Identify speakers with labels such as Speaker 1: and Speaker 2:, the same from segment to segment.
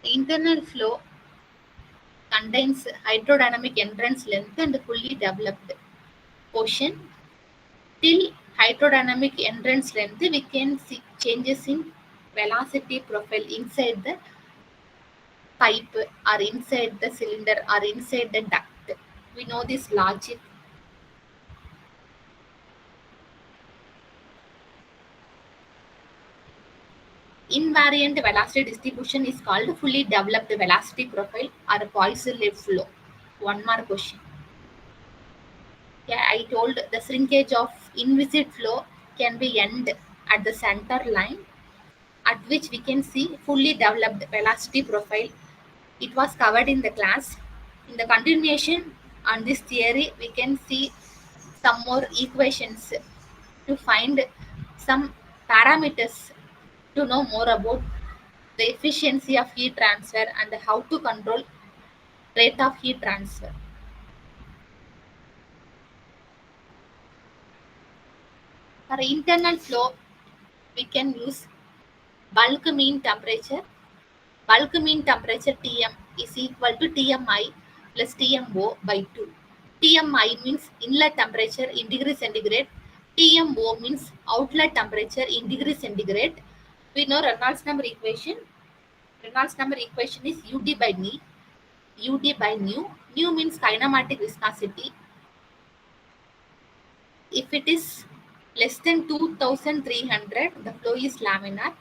Speaker 1: Internal flow contains hydrodynamic entrance length and fully developed ocean. Till hydrodynamic entrance length, we can see changes in velocity profile inside the pipe or inside the cylinder or inside the duct. We know this logic. Invariant velocity distribution is called fully developed velocity profile or Poisson flow. One more question. Yeah, I told the shrinkage of inviscid flow can be end at the center line at which we can see fully developed velocity profile. It was covered in the class. In the continuation on this theory, we can see some more equations to find some parameters to know more about the efficiency of heat transfer and how to control rate of heat transfer. For internal flow, we can use bulk mean temperature. Bulk mean temperature Tm is equal to Tmi plus Tmo by 2. Tmi means inlet temperature in degree centigrade. Tmo means outlet temperature in degree centigrade. We know Reynolds number equation. Reynolds number equation is UD by nu. UD by nu. Nu means kinematic viscosity. If it is less than 2300, the flow is laminar.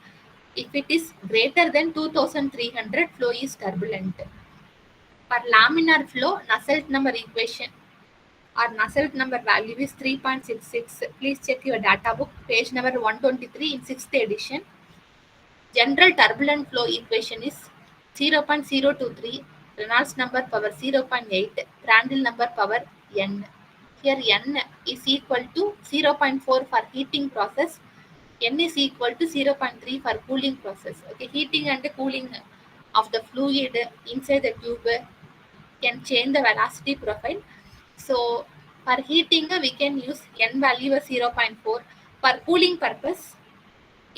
Speaker 1: If it is greater than 2300, flow is turbulent. For laminar flow, Nusselt number equation or Nusselt number value is 3.66. Please check your data book, page number 123 in 6th edition. General turbulent flow equation is 0.023, Reynolds number power 0.8, Prandtl number power n. Here n is equal to 0.4 for heating process, n is equal to 0.3 for cooling process. Okay, heating and cooling of the fluid inside the tube can change the velocity profile. So for heating, we can use n value as 0.4. For cooling purpose,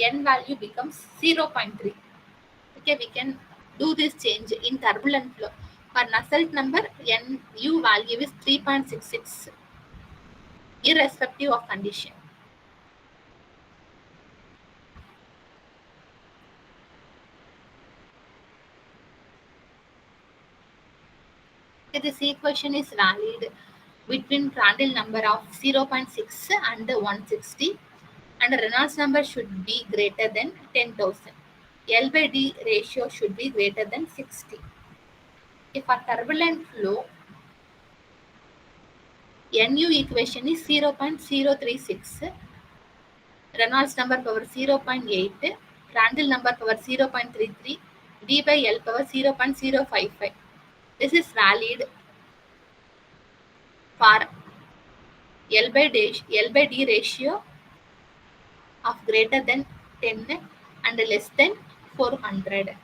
Speaker 1: n value becomes 0.3. Okay, we can do this change in turbulent flow. For Nusselt number, nu value is 3.66, irrespective of condition. Okay, this equation is valid between Prandtl number of 0.6 and 160, and Reynolds number should be greater than 10,000. L by D ratio should be greater than 60. If a turbulent flow, Nu equation is 0.036, Reynolds number power 0.8, Prandtl number power 0.33, D by L power 0.055. This is valid for L by D ratio of greater than 10 and less than 400.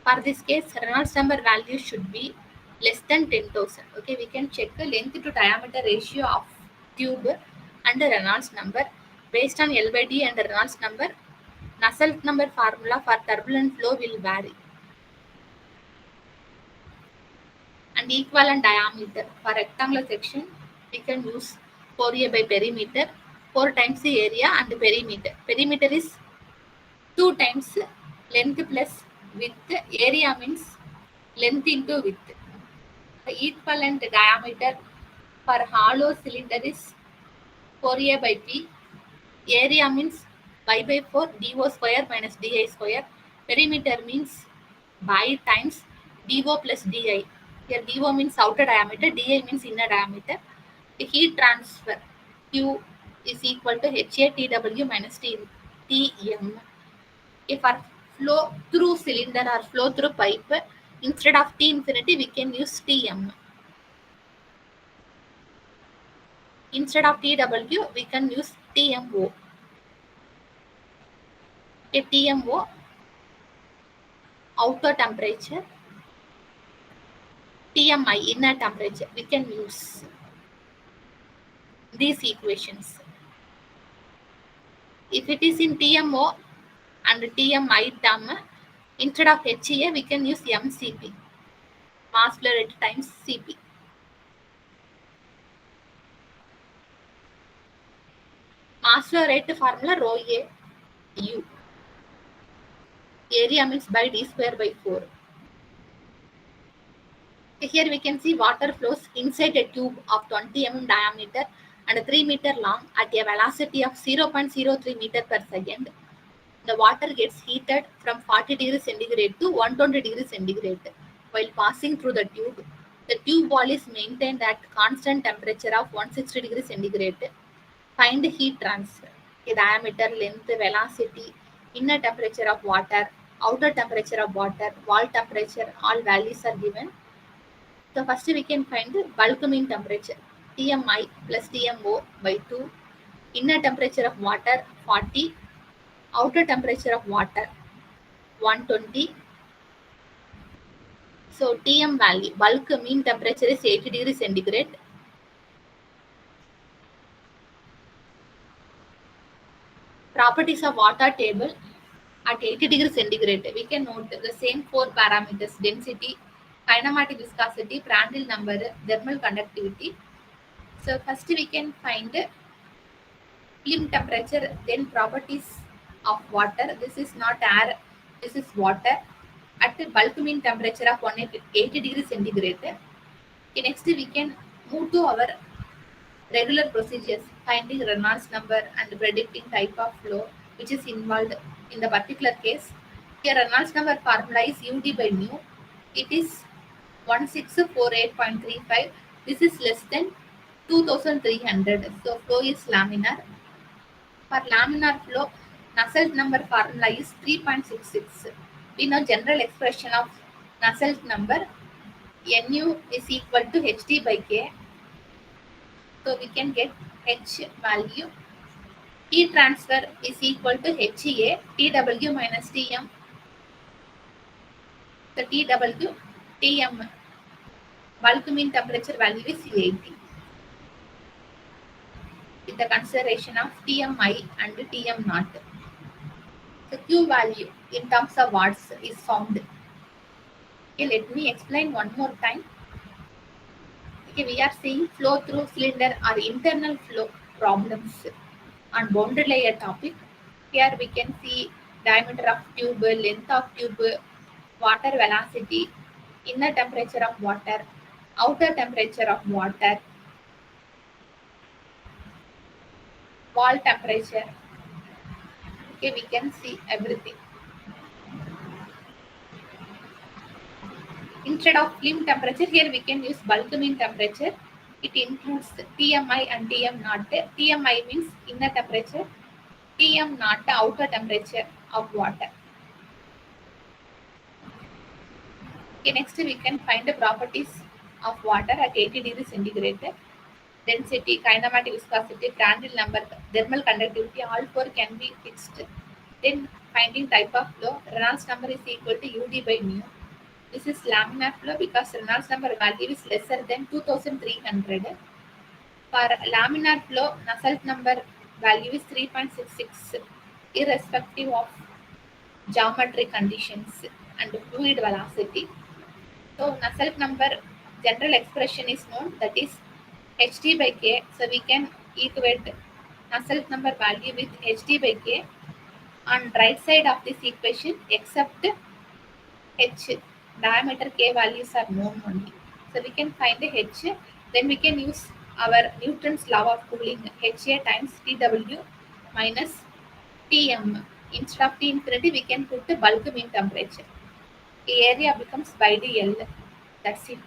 Speaker 1: For this case, Reynolds number value should be less than 10,000. Okay, we can check the length to diameter ratio of tube and the Reynolds number based on L by D and the Reynolds number. Nusselt number formula for turbulent flow will vary. And equivalent diameter for rectangular section, we can use Fourier by perimeter, 4 times the area and the perimeter. Perimeter is 2 times length plus width. Area means length into width. The equivalent diameter for hollow cylinder is Fourier by P. Area means pi by 4 dO square minus di square. Perimeter means pi times dO plus di. Here dO means outer diameter, di means inner diameter. The heat transfer Q is equal to HATW minus Tm. If our flow through cylinder or flow through pipe, instead of T infinity, we can use Tm. Instead of TW, we can use TMO. A TMO, outer temperature, TMI, inner temperature. We can use these equations. If it is in TMO and TMI term, Instead of HEA, we can use MCP, mass flow rate times Cp. Mass flow rate formula rho A U. Area means by d square by 4. Here we can see water flows inside a tube of 20 mm diameter and 3 meter long at a velocity of 0.03 meter per second. The water gets heated from 40 degrees centigrade to 120 degrees centigrade. While passing through the tube wall is maintained at constant temperature of 160 degrees centigrade. Find heat transfer. A diameter, length, velocity, inner temperature of water, outer temperature of water, wall temperature, all values are given. So first we can find the bulk mean temperature. Tmi plus Tmo by 2. Inner temperature of water 40. Outer temperature of water 120. So Tm value, bulk mean temperature is 80 degrees centigrade. Properties of water table at 80 degrees centigrade. We can note the same 4 parameters: density, kinematic viscosity, Prandtl number, thermal conductivity. So first we can find film temperature, then properties of water. This is not air, this is water. At the bulk mean temperature of 180 degrees centigrade. Okay, next we can move to our regular procedures, finding Reynolds number and predicting type of flow which is involved in the particular case. Here Reynolds number formula is UD by mu. It is 1648.35. This is less than 2300. So flow is laminar. For laminar flow, Nusselt number formula is 3.66. We know general expression of Nusselt number. Nu is equal to Hd by K. So we can get H value. Heat transfer is equal to HEA, TW minus TM. The TW, TM, bulk mean temperature value is 80. With the consideration of TMI and TM naught. The Q value in terms of watts is found. Okay, let me explain one more time. Okay, we are seeing flow through cylinder or internal flow problems on boundary layer topic. Here we can see diameter of tube, length of tube, water velocity, inner temperature of water, outer temperature of water, wall temperature. Okay, we can see everything. Instead of film temperature, here we can use bulk mean temperature. It includes TMI and TM naught. TMI means inner temperature, TM naught outer temperature of water. Okay, next we can find the properties of water at 80 degrees centigrade. Density, kinematic viscosity, Prandtl number, thermal conductivity, all four can be fixed. Then finding type of flow, Reynolds number is equal to UD by mu. This is laminar flow because Reynolds number value is lesser than 2300. For laminar flow, Nusselt number value is 3.66 irrespective of geometry conditions and fluid velocity. So Nusselt number general expression is known, that is Hd by K. So we can equate Nusselt number value with Hd by K on right side of this equation, except H diameter K values are known only. So we can find the H, then we can use our Newton's law of cooling, HA times TW minus Tm. Instead of T infinity, we can put the bulk mean temperature. The area becomes by dl. That's it.